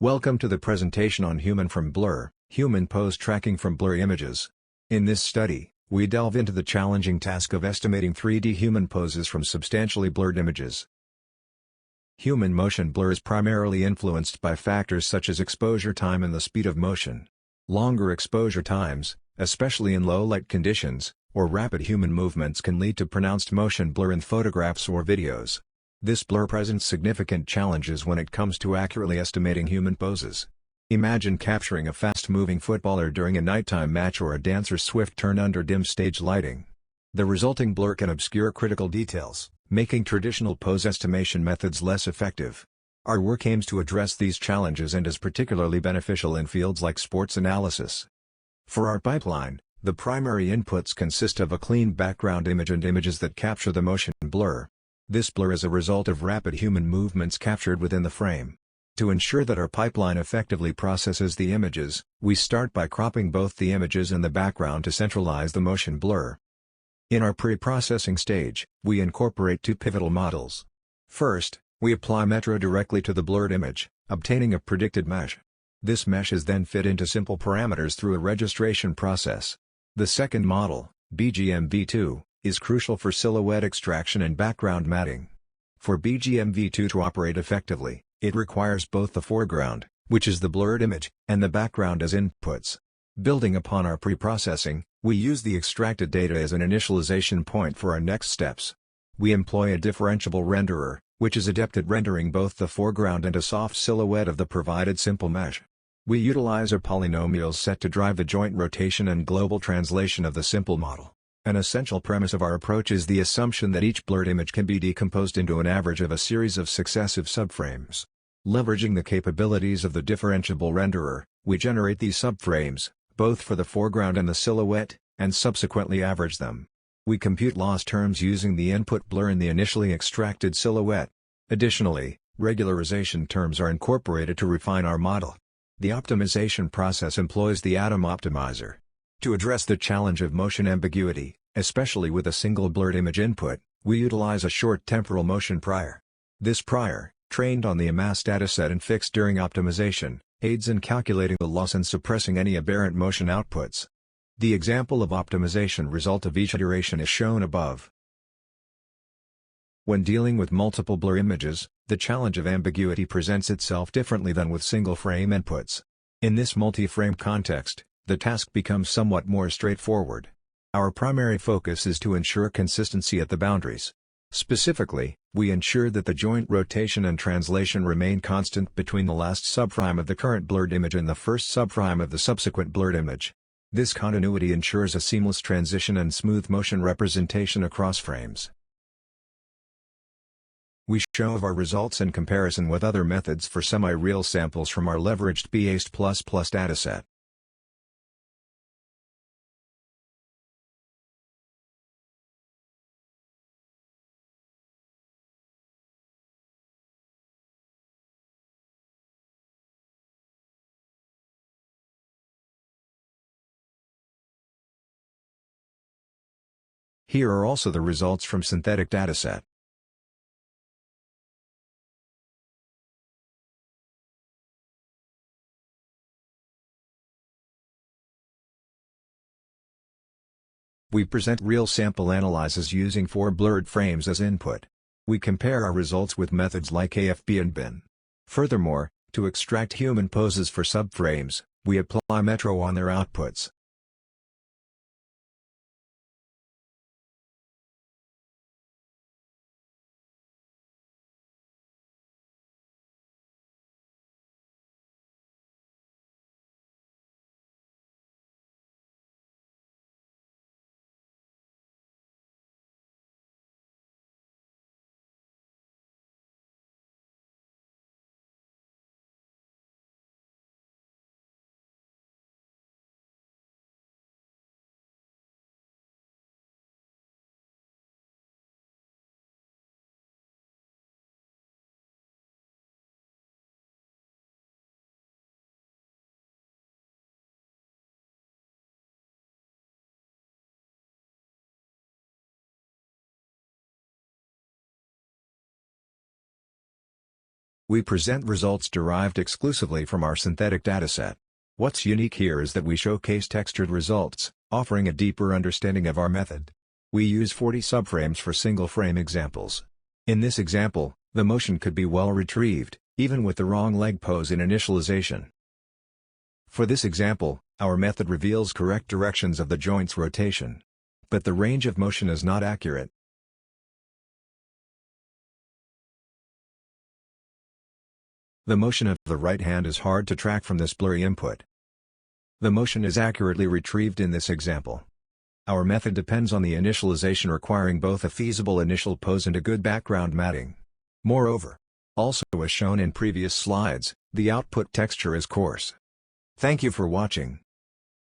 Welcome to the presentation on Human from Blur, Human Pose Tracking from Blurry Images. In this study, we delve into the challenging task of estimating 3D human poses from substantially blurred images. Human motion blur is primarily influenced by factors such as exposure time and the speed of motion. Longer exposure times, especially in low light conditions, or rapid human movements can lead to pronounced motion blur in photographs or videos. This blur presents significant challenges when it comes to accurately estimating human poses. Imagine capturing a fast-moving footballer during a nighttime match or a dancer's swift turn under dim stage lighting. The resulting blur can obscure critical details, making traditional pose estimation methods less effective. Our work aims to address these challenges and is particularly beneficial in fields like sports analysis. For our pipeline, the primary inputs consist of a clean background image and images that capture the motion blur. This blur is a result of rapid human movements captured within the frame. To ensure that our pipeline effectively processes the images, we start by cropping both the images and the background to centralize the motion blur. In our pre-processing stage, we incorporate two pivotal models. First, we apply metro directly to the blurred image, obtaining a predicted mesh. This mesh is then fit into simple parameters through a registration process. The second model, BGMV2, is crucial for silhouette extraction and background matting. For BGMV2 to operate effectively, it requires both the foreground, which is the blurred image, and the background as inputs. Building upon our pre-processing, we use the extracted data as an initialization point for our next steps. We employ a differentiable renderer, which is adept at rendering both the foreground and a soft silhouette of the provided simple mesh. We utilize a polynomial set to drive the joint rotation and global translation of the simple model. An essential premise of our approach is the assumption that each blurred image can be decomposed into an average of a series of successive subframes. Leveraging the capabilities of the differentiable renderer, we generate these subframes, both for the foreground and the silhouette, and subsequently average them. We compute loss terms using the input blur in the initially extracted silhouette. Additionally, regularization terms are incorporated to refine our model. The optimization process employs the atom optimizer. To address the challenge of motion ambiguity, especially with a single blurred image input, we utilize a short temporal motion prior. This prior, trained on the amassed dataset and fixed during optimization, aids in calculating the loss and suppressing any aberrant motion outputs. The example of optimization result of each iteration is shown above. When dealing with multiple blur images, the challenge of ambiguity presents itself differently than with single-frame inputs. In this multi-frame context, the task becomes somewhat more straightforward. Our primary focus is to ensure consistency at the boundaries. Specifically, we ensure that the joint rotation and translation remain constant between the last subframe of the current blurred image and the first subframe of the subsequent blurred image. This continuity ensures a seamless transition and smooth motion representation across frames. We show our results in comparison with other methods for semi-real samples from our leveraged BAST++ dataset. Here are also the results from synthetic dataset. We present real sample analyses using 4 blurred frames as input. We compare our results with methods like AFB and bin. Furthermore, to extract human poses for subframes, we apply metro on their outputs. We present results derived exclusively from our synthetic dataset. What's unique here is that we showcase textured results, offering a deeper understanding of our method. We use 40 subframes for single-frame examples. In this example, the motion could be well retrieved, even with the wrong leg pose in initialization. For this example, our method reveals correct directions of the joint's rotation. But the range of motion is not accurate. The motion of the right hand is hard to track from this blurry input. The motion is accurately retrieved in this example. Our method depends on the initialization requiring both a feasible initial pose and a good background matting. Moreover, also as shown in previous slides, the output texture is coarse. Thank you for watching.